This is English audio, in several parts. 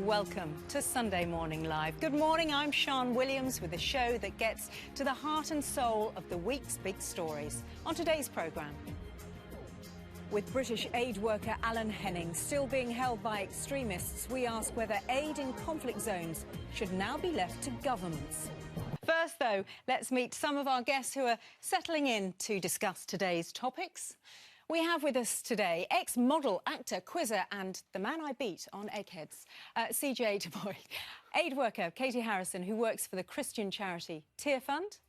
Welcome to Sunday Morning Live. Good morning, I'm Sian Williams with a show that gets to the heart and soul of the week's big stories. On today's programme, with British aid worker Alan Henning still being held by extremists, we ask whether aid in conflict zones should now be left to governments. First, though, let's meet some of our guests who are settling in to discuss today's topics. We have with us today ex-model, actor, quizzer and the man I beat on Eggheads, CJ Du Bois, aid worker Katie Harrison, who works for the Christian charity Tearfund,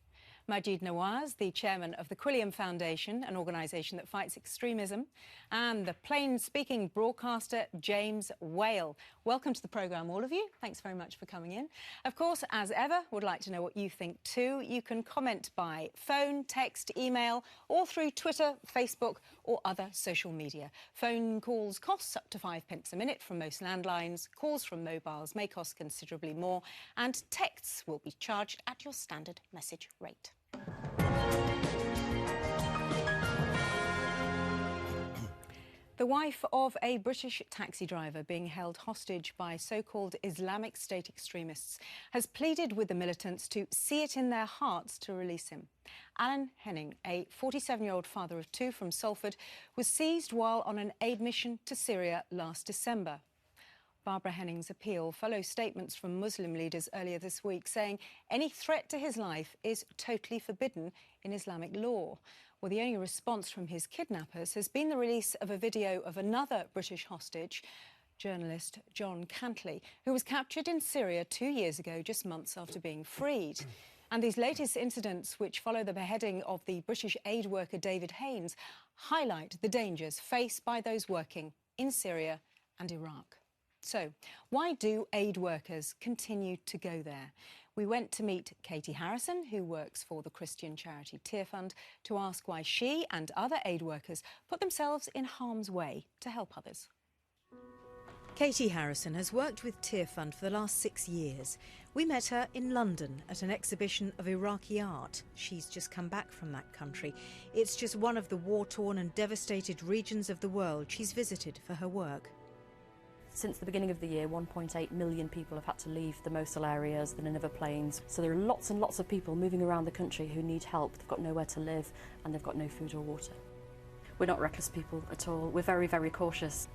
Majid Nawaz, the chairman of the Quilliam Foundation, an organisation that fights extremism, and the plain-speaking broadcaster James Whale. Welcome to the programme, all of you. Thanks very much for coming in. Of course, as ever, would like to know what you think too. You can comment by phone, text, email, or through Twitter, Facebook or other social media. Phone calls cost up to 5p a minute from most landlines. Calls from mobiles may cost considerably more, and texts will be charged at your standard message rate. The wife of a British taxi driver being held hostage by so-called Islamic State extremists has pleaded with the militants to see it in their hearts to release him. Alan Henning, a 47-year-old father of two from Salford, was seized while on an aid mission to Syria last December. Barbara Henning's appeal follows statements from Muslim leaders earlier this week saying any threat to his life is totally forbidden in Islamic law. Well, the only response from his kidnappers has been the release of a video of another British hostage, journalist John Cantley, who was captured in Syria 2 years ago, just months after being freed. And these latest incidents, which follow the beheading of the British aid worker David Haines, highlight the dangers faced by those working in Syria and Iraq. So, why do aid workers continue to go there? We went to meet Katie Harrison, who works for the Christian charity Tearfund, to ask why she and other aid workers put themselves in harm's way to help others. Katie Harrison has worked with Tearfund for the last 6 years. We met her in London at an exhibition of Iraqi art. She's just come back from that country. It's just one of the war-torn and devastated regions of the world she's visited for her work. Since the beginning of the year, 1.8 million people have had to leave the Mosul areas, the Nineveh plains. So there are lots and lots of people moving around the country who need help. They've got nowhere to live and they've got no food or water. We're not reckless people at all. We're very, very cautious.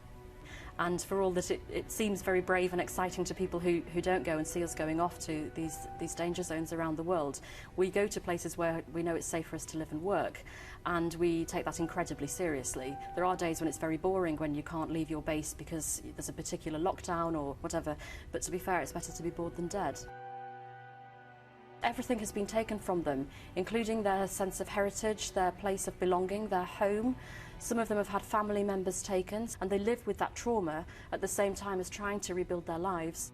And for all that it seems very brave and exciting to people who don't go and see us going off to these danger zones around the world, we go to places where we know it's safe for us to live and work, and we take that incredibly seriously. There are days when it's very boring, when you can't leave your base because there's a particular lockdown or whatever, but to be fair, it's better to be bored than dead. Everything has been taken from them, including their sense of heritage, their place of belonging, their home. Some of them have had family members taken, and they live with that trauma at the same time as trying to rebuild their lives.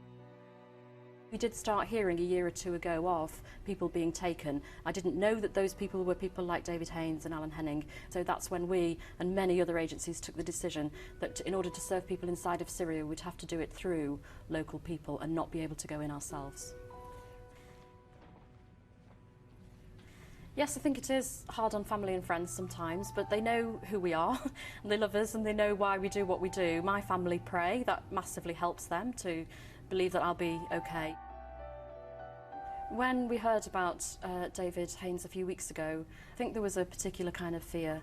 We did start hearing a year or two ago of people being taken. I didn't know that those people were people like David Haines and Alan Henning, so that's when we and many other agencies took the decision that in order to serve people inside of Syria, we'd have to do it through local people and not be able to go in ourselves. Yes, I think it is hard on family and friends sometimes, but they know who we are and they love us and they know why we do what we do. My family pray. That massively helps them to believe that I'll be okay. When we heard about David Haines a few weeks ago, I think there was a particular kind of fear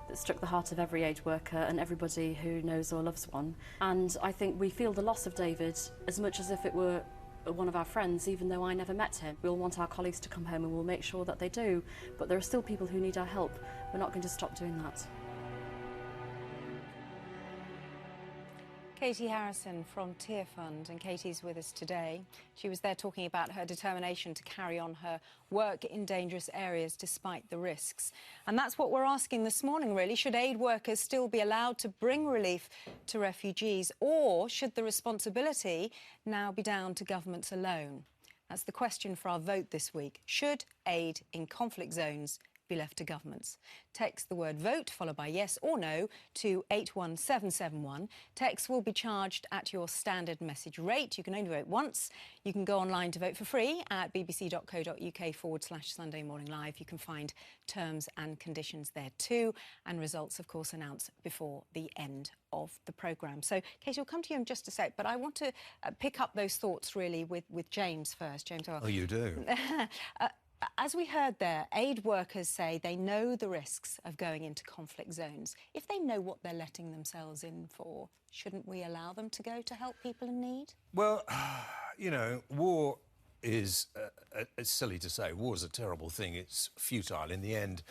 that struck the heart of every aid worker and everybody who knows or loves one. And I think we feel the loss of David as much as if it were one of our friends, even though I never met him. We'll want our colleagues to come home and we'll make sure that they do. But there are still people who need our help. We're not going to stop doing that. Katie Harrison from Tearfund, and Katie's with us today. She was there talking about her determination to carry on her work in dangerous areas despite the risks. And that's what we're asking this morning, really. Should aid workers still be allowed to bring relief to refugees, or should the responsibility now be down to governments alone? That's the question for our vote this week. Should aid in conflict zones be left to governments. Text the word vote followed by yes or no to 81771. Texts will be charged at your standard message rate. You can only vote once. You can go online to vote for free at bbc.co.uk/Sunday Morning Live. You can find terms and conditions there too, and results, of course, announced before the end of the programme. So, Katie, we'll come to you in just a sec, but I want to pick up those thoughts really with James first. James, oh, you do? As we heard there, aid workers say they know the risks of going into conflict zones. If they know what they're letting themselves in for, shouldn't we allow them to go to help people in need? Well, you know, war is, it's silly to say, war is a terrible thing. It's futile. In the end,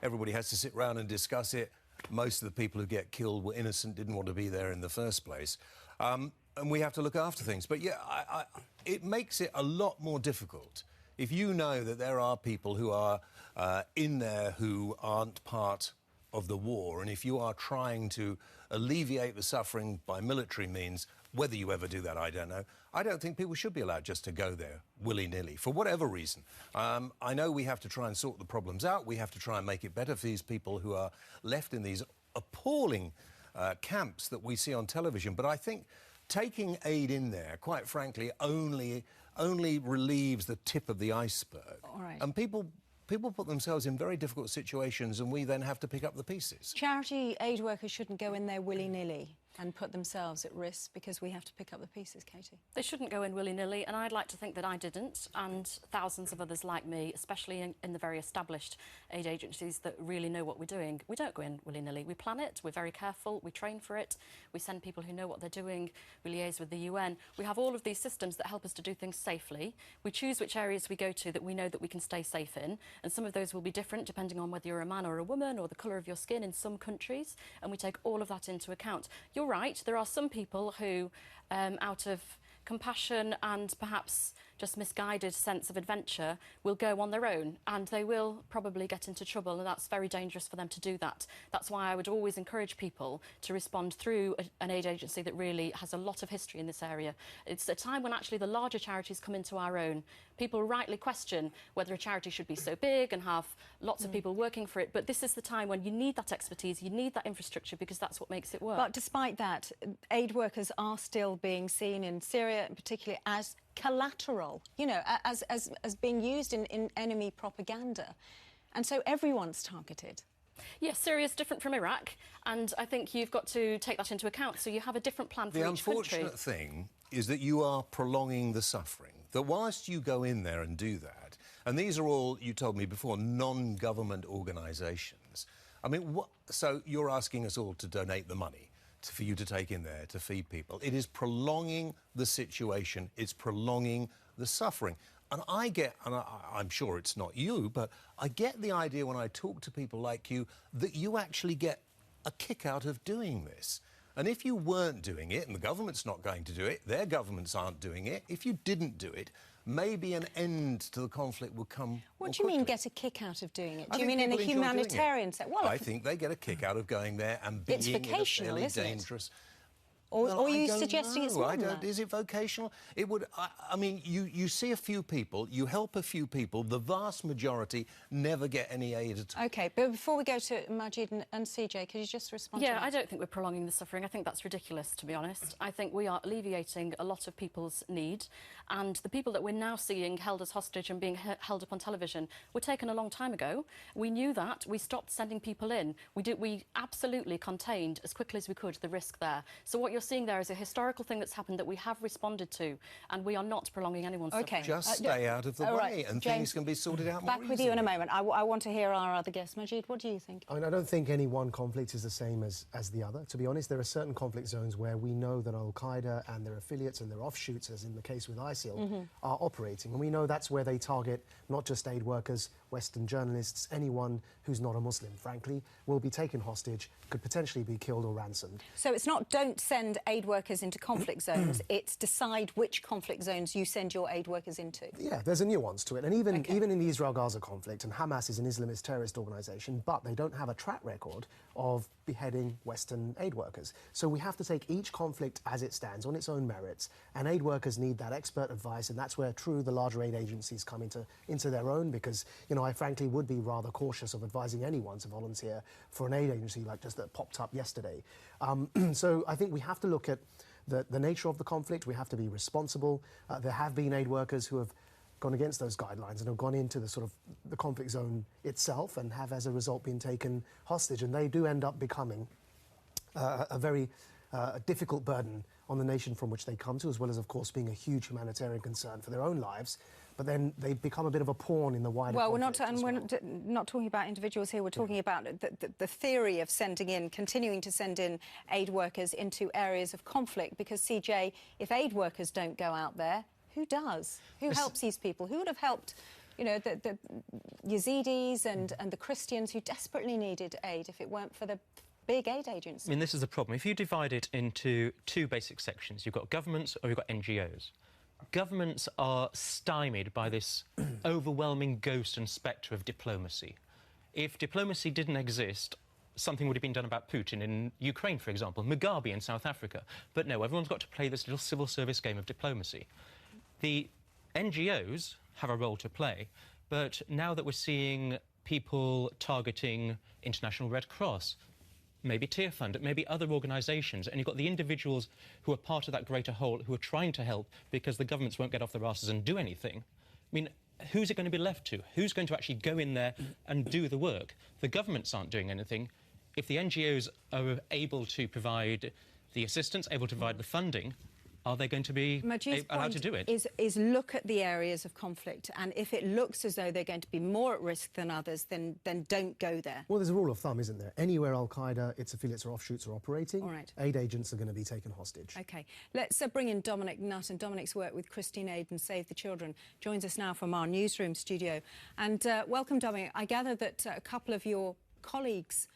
everybody has to sit round and discuss it. Most of the people who get killed were innocent, didn't want to be there in the first place. And we have to look after things. But, yeah, it makes it a lot more difficult if you know that there are people who are in there who aren't part of the war, and if you are trying to alleviate the suffering by military means, whether you ever do that, I don't know. I don't think people should be allowed just to go there willy-nilly, for whatever reason. I know we have to try and sort the problems out. We have to try and make it better for these people who are left in these appalling camps that we see on television. But I think taking aid in there, quite frankly, only relieves the tip of the iceberg. All right. And people put themselves in very difficult situations, and we then have to pick up the pieces. Charity aid workers shouldn't go in there willy-nilly and put themselves at risk because we have to pick up the pieces, Katie. They shouldn't go in willy-nilly, and I'd like to think that I didn't, and thousands of others like me, especially in the very established aid agencies that really know what we're doing. We don't go in willy-nilly. We plan it, we're very careful, we train for it, we send people who know what they're doing, we liaise with the UN. We have all of these systems that help us to do things safely. We choose which areas we go to that we know that we can stay safe in, and some of those will be different depending on whether you're a man or a woman or the colour of your skin in some countries, and we take all of that into account. You're right, there are some people who, out of compassion and perhaps just misguided sense of adventure, will go on their own, and they will probably get into trouble, and that's very dangerous for them to do that. That's why I would always encourage people to respond through an aid agency that really has a lot of history in this area. It's a time when actually the larger charities come into our own. People rightly question whether a charity should be so big and have lots of people working for it, but this is the time when you need that expertise, you need that infrastructure, because that's what makes it work. But despite that, aid workers are still being seen in Syria in particular as collateral, you know, as being used in enemy propaganda. And so everyone's targeted. Yes, Syria is different from Iraq, and I think you've got to take that into account. So you have a different plan for each country. The unfortunate thing is that you are prolonging the suffering. That whilst you go in there and do that, and these are all, you told me before, non-government organisations. I mean, so you're asking us all to donate the money for you to take in there to feed people. It is prolonging the situation. It's prolonging the suffering. And I get, and I'm sure it's not you, but I get the idea when I talk to people like you that you actually get a kick out of doing this. And if you weren't doing it, and the government's not going to do it, their governments aren't doing it, if you didn't do it, maybe an end to the conflict would come. What do you mean, get a kick out of doing it? Do you mean in a humanitarian sense? Well, I think they get a kick out of going there and being in a fairly dangerous. Or are you suggesting it's more than that? Is it vocational? It would. I mean, you see a few people, you help a few people. The vast majority never get any aid at all. OK, but before we go to Majid and CJ, could you just respond to that? Yeah, I don't think we're prolonging the suffering. I think that's ridiculous, to be honest. I think we are alleviating a lot of people's need, and the people that we're now seeing held as hostage and being held up on television were taken a long time ago. We knew that. We stopped sending people in. We absolutely contained, as quickly as we could, the risk there. So what you're seeing there is a historical thing that's happened that we have responded to, and we are not prolonging anyone's suffering. Just stay out of the way, and James, things can be sorted out more Back with you in a moment. I want to hear our other guests. Majid, what do you think? I mean, I don't think any one conflict is the same as the other. To be honest, there are certain conflict zones where we know that Al-Qaeda and their affiliates and their offshoots, as in the case with ISIL, are operating. And we know that's where they target not just aid workers, Western journalists, anyone who's not a Muslim, frankly, will be taken hostage, could potentially be killed or ransomed. So it's not don't send aid workers into conflict zones, it's decide which conflict zones you send your aid workers into. Yeah, there's a nuance to it. And even in the Israel-Gaza conflict, and Hamas is an Islamist terrorist organisation, but they don't have a track record of beheading Western aid workers. So we have to take each conflict as it stands on its own merits, and aid workers need that expert advice, and that's where the larger aid agencies come into their own, because, you know, know, I frankly would be rather cautious of advising anyone to volunteer for an aid agency like just that popped up yesterday. So I think we have to look at the nature of the conflict. We have to be responsible. There have been aid workers who have gone against those guidelines and have gone into the sort of the conflict zone itself and have, as a result, been taken hostage. And they do end up becoming a very difficult burden on the nation from which they come to, as well as, of course, being a huge humanitarian concern for their own lives. But then they become a bit of a pawn in the wider conflict. We're not talking about individuals here. We're talking about the theory of continuing to send in aid workers into areas of conflict. Because, CJ, if aid workers don't go out there, who does? Who helps these people? Who would have helped, you know, the Yazidis and the Christians who desperately needed aid if it weren't for the big aid agencies? I mean, this is the problem. If you divide it into two basic sections, you've got governments or you've got NGOs. Governments are stymied by this overwhelming ghost and spectre of diplomacy. If diplomacy didn't exist, something would have been done about Putin in Ukraine, for example, Mugabe in South Africa. But no, everyone's got to play this little civil service game of diplomacy. The NGOs have a role to play, but now that we're seeing people targeting International Red Cross, maybe Tearfund, maybe other organisations, and you've got the individuals who are part of that greater whole who are trying to help because the governments won't get off their asses and do anything. I mean, who's it going to be left to? Who's going to actually go in there and do the work? The governments aren't doing anything. If the NGOs are able to provide the assistance, able to provide the funding, are they going to be allowed to do it? Is look at the areas of conflict, and if it looks as though they're going to be more at risk than others, then don't go there. Well, there's a rule of thumb, isn't there? Anywhere Al-Qaeda, its affiliates or offshoots are operating, all right, aid agents are going to be taken hostage. OK. Let's bring in Dominic Nutt, and Dominic's work with Christine Aid and Save the Children joins us now from our newsroom studio. And welcome, Dominic. I gather that a couple of your colleagues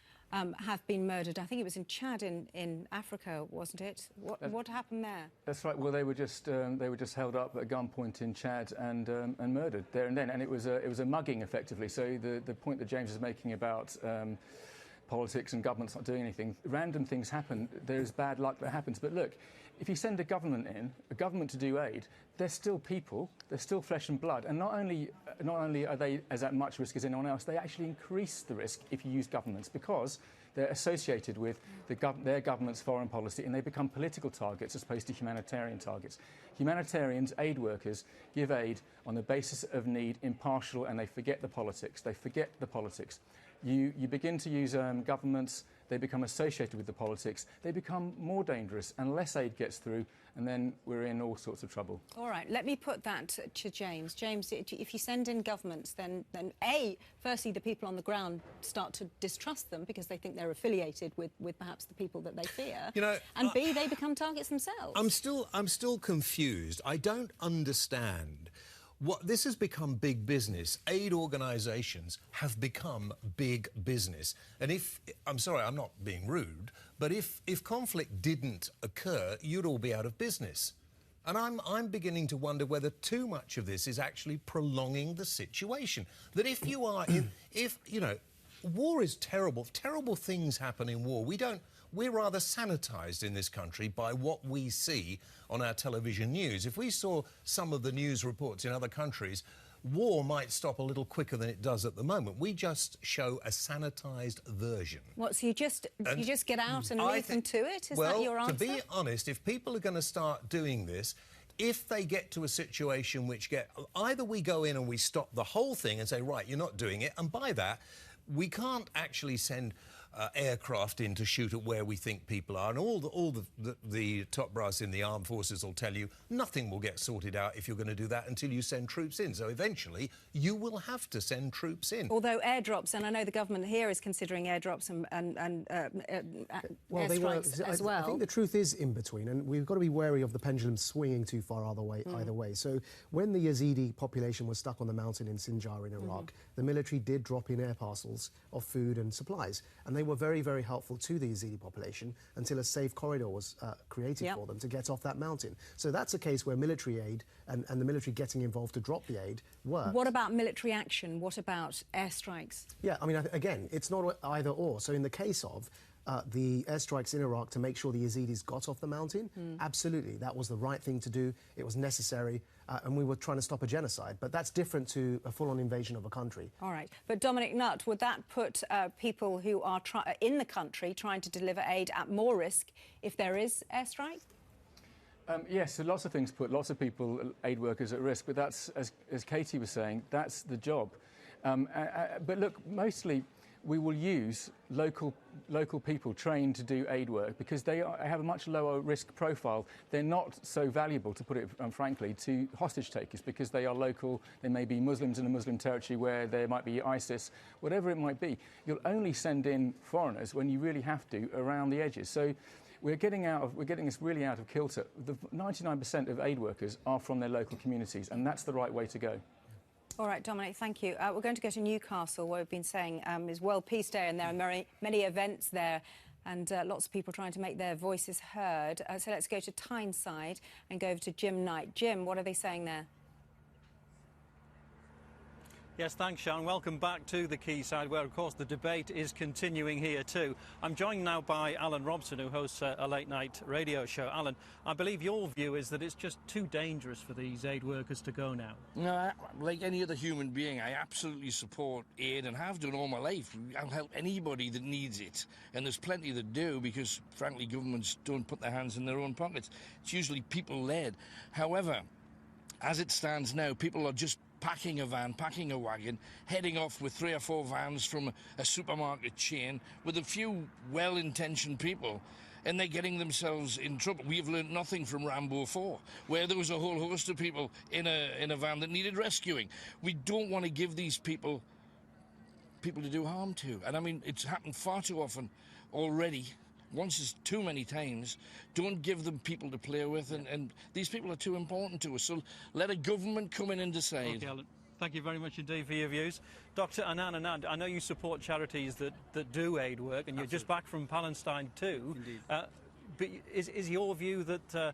have been murdered. I think it was in Chad in Africa, wasn't it? What happened there? That's right. Well, they were just held up at gunpoint in Chad and murdered there and then. And it was a mugging, effectively. So the point that James is making about politics and governments not doing anything, random things happen. There's bad luck that happens. But look, if you send a government to do aid, they're still people, they're still flesh and blood, and not only are they as at much risk as anyone else, they actually increase the risk if you use governments because they're associated with their government's foreign policy and they become political targets as opposed to humanitarian targets. Humanitarians, aid workers, give aid on the basis of need, impartial, and they forget the politics. They forget the politics. You begin to use governments, they become associated with the politics, they become more dangerous and less aid gets through, and then we're in all sorts of trouble. All right, let me put that to James. James, if you send in governments, then firstly, the people on the ground start to distrust them because they think they're affiliated with perhaps the people that they fear. You know, and B, they become targets themselves. I'm still confused. I don't understand. This has become big business. Aid organisations have become big business. And I'm sorry, I'm not being rude, but if conflict didn't occur, you'd all be out of business. And I'm beginning to wonder whether too much of this is actually prolonging the situation. That if you are war is terrible. Terrible things happen in war. We're rather sanitised in this country by what we see on our television news. If we saw some of the news reports in other countries, war might stop a little quicker than it does at the moment. We just show a sanitised version. What, so you just get out and leave them to it? Is that your answer? To be honest, if people are going to start doing this, if they get to a situation either we go in and we stop the whole thing and say, right, you're not doing it, and by that, we can't actually send aircraft in to shoot at where we think people are, and all the top brass in the armed forces will tell you nothing will get sorted out if you're going to do that until you send troops in. So eventually you will have to send troops in. Although airdrops, and I know the government here is considering airdrops and airstrikes as well. I think the truth is in between, and we've got to be wary of the pendulum swinging too far either way. So when the Yazidi population was stuck on the mountain in Sinjar in Iraq, the military did drop in air parcels of food and supplies, and they were very, very helpful to the Yazidi population until a safe corridor was created for them to get off that mountain. So that's a case where military aid and the military getting involved to drop the aid worked. What about military action? What about airstrikes? Yeah, I mean, again, it's not either or. So in the case of the airstrikes in Iraq to make sure the Yazidis got off the mountain, absolutely, that was the right thing to do. It was necessary, and we were trying to stop a genocide. But that's different to a full-on invasion of a country. All right. But Dominic Nutt, would that put people who are in the country trying to deliver aid at more risk if there is airstrike? Yes, so lots of things put lots of people, aid workers, at risk. But that's, as Katie was saying, that's the job. But look, mostly we will use local people trained to do aid work because they have a much lower risk profile. They're not so valuable, to put it frankly, to hostage takers because they are local. They may be Muslims in a Muslim territory where there might be ISIS, whatever it might be. You'll only send in foreigners when you really have to around the edges. So we're getting this really out of kilter. 99% of aid workers are from their local communities, and that's the right way to go. All right, Dominic, thank you. We're going to go to Newcastle, where we've been saying is World Peace Day, and there are many events there and lots of people trying to make their voices heard. So let's go to Tyneside and go over to Jim Knight. Jim, what are they saying there? Yes, thanks, Sean. Welcome back to the Quayside, where, of course, the debate is continuing here too. I'm joined now by Alan Robson, who hosts a late-night radio show. Alan, I believe your view is that it's just too dangerous for these aid workers to go now. No, like any other human being, I absolutely support aid and have done all my life. I'll help anybody that needs it. And there's plenty that do because, frankly, governments don't put their hands in their own pockets. It's usually people-led. However, as it stands now, people are just packing a van, packing a wagon, heading off with 3 or 4 vans from a supermarket chain with a few well-intentioned people, and they're getting themselves in trouble. We've learned nothing from Rambo 4, where there was a whole host of people in a van that needed rescuing. We don't want to give these people to do harm to. And I mean, it's happened far too often already. Once is too many times. Don't give them people to play with, and these people are too important to us. So let a government come in and decide. Okay, Alan. Thank you very much indeed for your views. Dr. Anand Anand, I know you support charities that do aid work, and you're just back from Palestine too. Indeed. But is your view that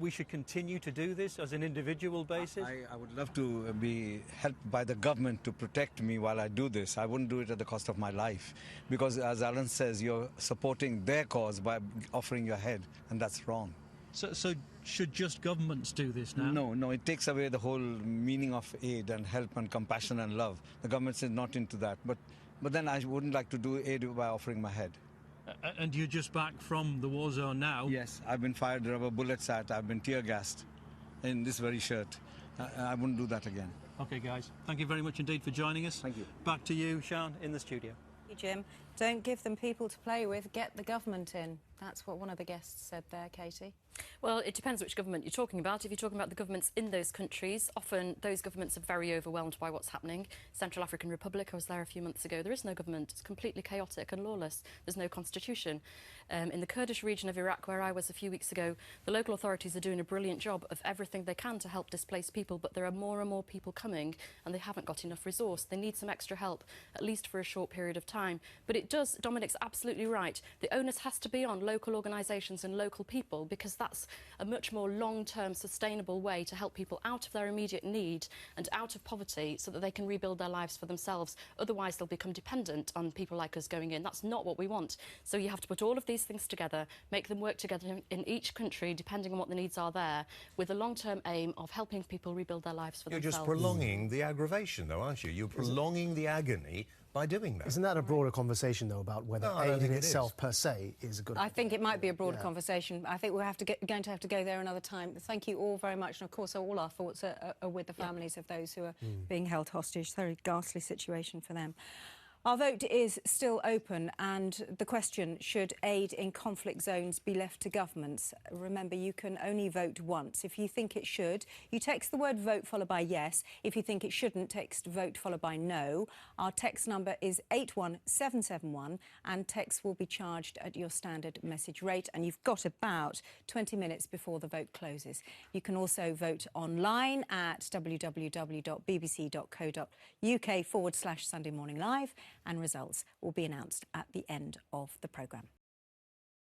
we should continue to do this as an individual basis? I would love to be helped by the government to protect me while I do this. I wouldn't do it at the cost of my life. Because, as Alan says, you're supporting their cause by offering your head, and that's wrong. So should just governments do this now? No, it takes away the whole meaning of aid and help and compassion and love. The government is not into that. But then I wouldn't like to do aid by offering my head. And you're just back from the war zone now? Yes, I've been fired rubber bullets at, I've been tear gassed in this very shirt. I wouldn't do that again. OK, guys, thank you very much indeed for joining us. Thank you. Back to you, Sean, in the studio. Thank you, Jim. Don't give them people to play with, get the government in. That's what one of the guests said there, Katie. Well, it depends which government you're talking about. If you're talking about the governments in those countries, often those governments are very overwhelmed by what's happening. Central African Republic, I was there a few months ago. There is no government. It's completely chaotic and lawless. There's no constitution. In the Kurdish region of Iraq, where I was a few weeks ago, the local authorities are doing a brilliant job of everything they can to help displaced people, but there are more and more people coming, and they haven't got enough resource. They need some extra help, at least for a short period of time. But it does, Dominic's absolutely right, the onus has to be on local organisations and local people, because that's a much more long-term, sustainable way to help people out of their immediate need and out of poverty so that they can rebuild their lives for themselves. Otherwise, they'll become dependent on people like us going in. That's not what we want. So you have to put all of these things together, make them work together in each country, depending on what the needs are there, with a long-term aim of helping people rebuild their lives for themselves. You're just prolonging the aggravation, though, aren't you? You're prolonging the agony by doing that. Isn't that a broader conversation, though, about whether aid in itself per se is a good idea? I think it might be a broader conversation. I think we're going to have to go there another time. Thank you all very much. And, of course, all our thoughts are with the families of those who are being held hostage. Very ghastly situation for them. Our vote is still open, and the question, should aid in conflict zones be left to governments? Remember, you can only vote once. If you think it should, you text the word vote followed by yes. If you think it shouldn't, text vote followed by no. Our text number is 81771, and texts will be charged at your standard message rate, and you've got about 20 minutes before the vote closes. You can also vote online at www.bbc.co.uk/Sunday Morning Live, and results will be announced at the end of the programme.